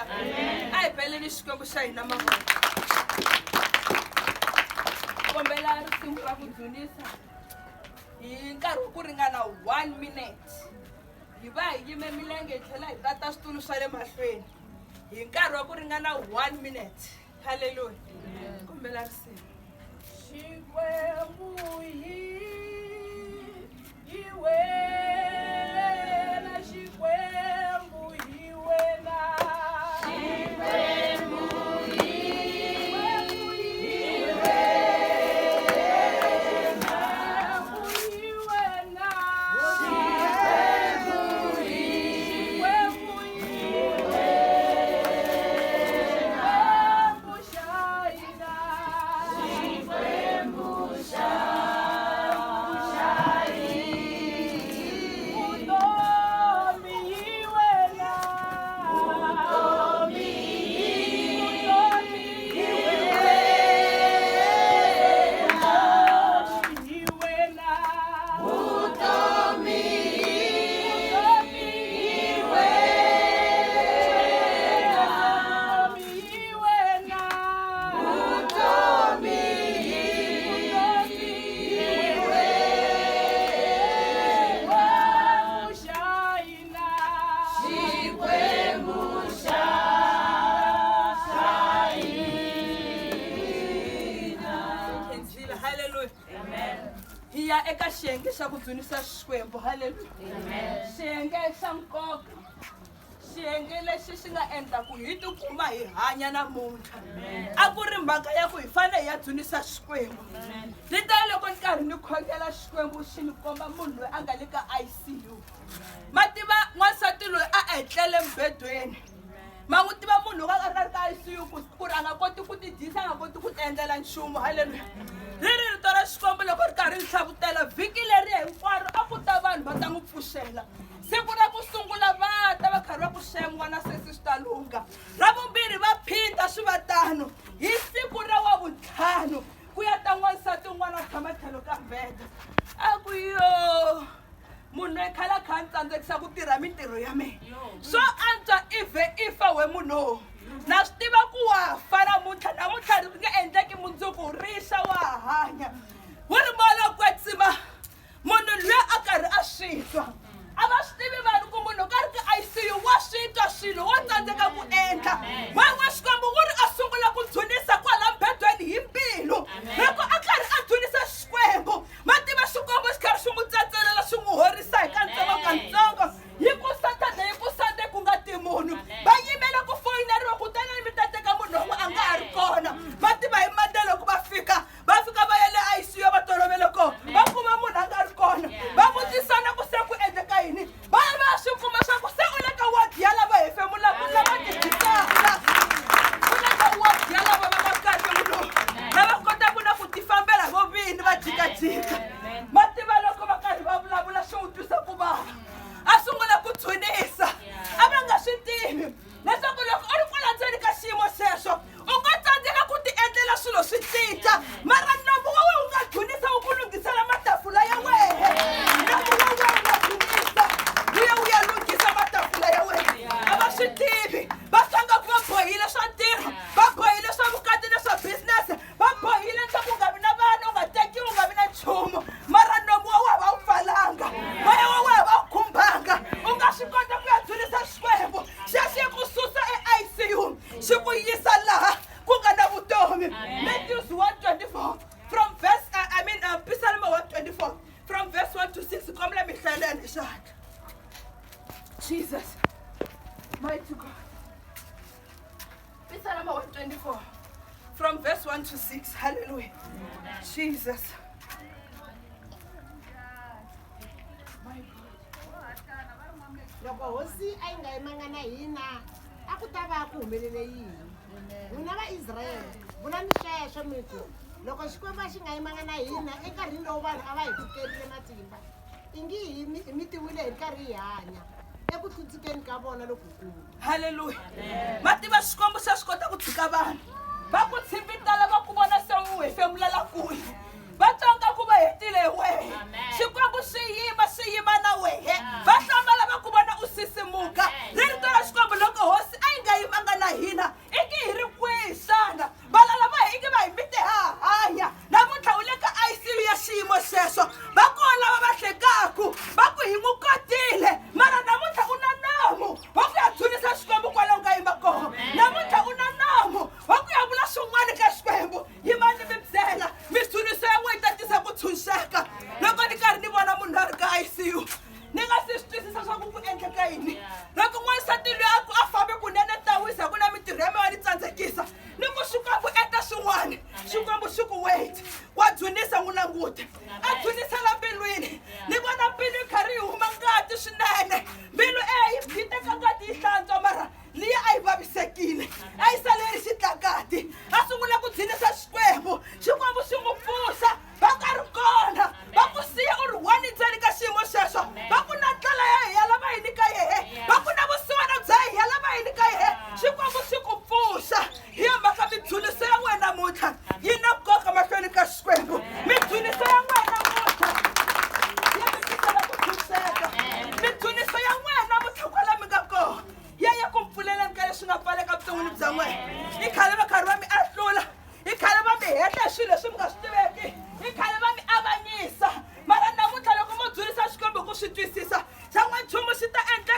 haleluya. Ai beleni xikwembu xa hina mavoko. Kombela risimu ra ku dzunisa hi nkarhi wa ku ringana 1 minute. Hi va hi yime milenge hi tlhela hi tata switulu swa le mahlweni hi nkarhi wa ku ringana 1 minute. Haleluya. Kombela risimu. Xikwembu hi wena, xikwembu hi wena. Xikwembu hi eka xiyenge xa ku dzunisa xikwembu. Haleluya. Xiyenge xa nkoka, xiyenge lexi xi nga endla ku hi tikuma hi hanya namuntlha. A ku ri mhaka ya ku hi fanele hi ya dzunisa xikwembu. Ni ta loko ni karhi ni khongela xikwembu xi ni komba munhu loyi a nga le ka ICU. Ma tiva n'wansati loyi a etlele mbedweni. Ma n'wi tiva munhu loyi a nga ri ka ICU ku ri a nga koti ku ti dyisa, a nga koti ku ti endlela nchumu. Haleluya. Riri rito ra xikwembu loko ri karhi ri hlavutela vhiki leri hinkwaro a ku ta vanhu va ta n'wi pfuxela. Siku ra ku sungula va ta va karhi va ku xem'wana sesi swi ta lunga. Ra vumbirhi va phinda swi va tano. Hi siku ra wa vuntlhanu ku ya ta n'wansati un'wana a tshama tlhelo ka mbheda. A ku yo munhu loyi khale a kha a ni tsandzekisa ku tirha mintirho ya mina. Swo antswa ifa we munhu. Na swi tiva ku wa fa namuntlha ri nge endleki mundzuku rixa wa hanya. Wu ri mola kwetsima munhu loyi a karhi a swi twa. A va swi tivi vanhu ku munhu ka ri ka ICU wa swi twa swilo wa tsandzeka ku endla. Wa xikwembu wu ri a sungula ku dzunisa kwala mbedweni hi mbilu. Loko a karhi a dzunisa xikwembu ma tiva xikwembu xi karhi xi n'wi tsatselela xi n'wi horisa hi katsongo. Hi ku Saturday hi ku Sunday ku nga ti munhu. Va yimela ku foyineriwa kutani mi ta teka munhu wun'we a nga ha ri kona. Ma tiva hi Monday loko va fika va ya le ICU va tolovele kona. Va kuma munhu a nga ri kona. Va vutisana ku se ku endleka yini. Va swi kuma swa ku se u le ka wadi ya lava hefemulaka lava tidyisaka. U le ka wadi ya lava va nga kahle munhu. Lava kotaka na ku tifambela vo vini va jikajika. Ma tiva loko va karhi va vulavula swi n'wi twisa ku vava. A sungula ku dzunisa. A va nga swi tivi leswaku loko u ri kwala ndzeni ka xiyimo xexo u nga tsandzeka ku ti endlela swilo swi cinca. Mara nomu wa wena u nga dzunisa wu ku lunghisela matafula ya wena. Nomu wa wena u nga dzunisa wu ya lunghisa matafula ya wena. A va swi tivi va tlanga ku va bohile swa ntirho, va bohile swa vukati na swa business, va bohile leswaku u nga vi na vana, u nga tekiwi, u nga vi na nchumu. Mara nomu wa wena va wu pfalanga, moya wa wena va wu khumbanga. U nga swi kota ku ya dzunisa xikwembu xi ku susa eICU xi ku yisa laha ku nga na vutomi. Matthew 1:24 from verse Psalm 124 from verse 1 to 6. Come let me hlaleni xatla. Jesus, mighty God. Psalm 124 from verse 1 to 6. Hallelujah. Jesus. Loko hosi a yi nga yimanga na hina a ku ta va ku humelele yini? N'wina va Israyele vulani sweswo mi ku loko xikwembu xi nga yimanga na hina enkarhini lowu vanhu a va hi pfukerile matimba i ngi hi mi tiwile hi karhi hi hanya eku tsutsukeni ka vona lokukulu. Haleluya. Ma tiva xikwembu xa swi kota ku tshika vanhu. Va ku tshivitala va ku vona se u hefemulela kuhi. Va tsonga ku va hetile hi wehe. Xikwembu xi yima na wehe. Va hlambala va ku vona u sisimuka. Rito ra xikwembu loko hosi a yi nga yimanga ta endla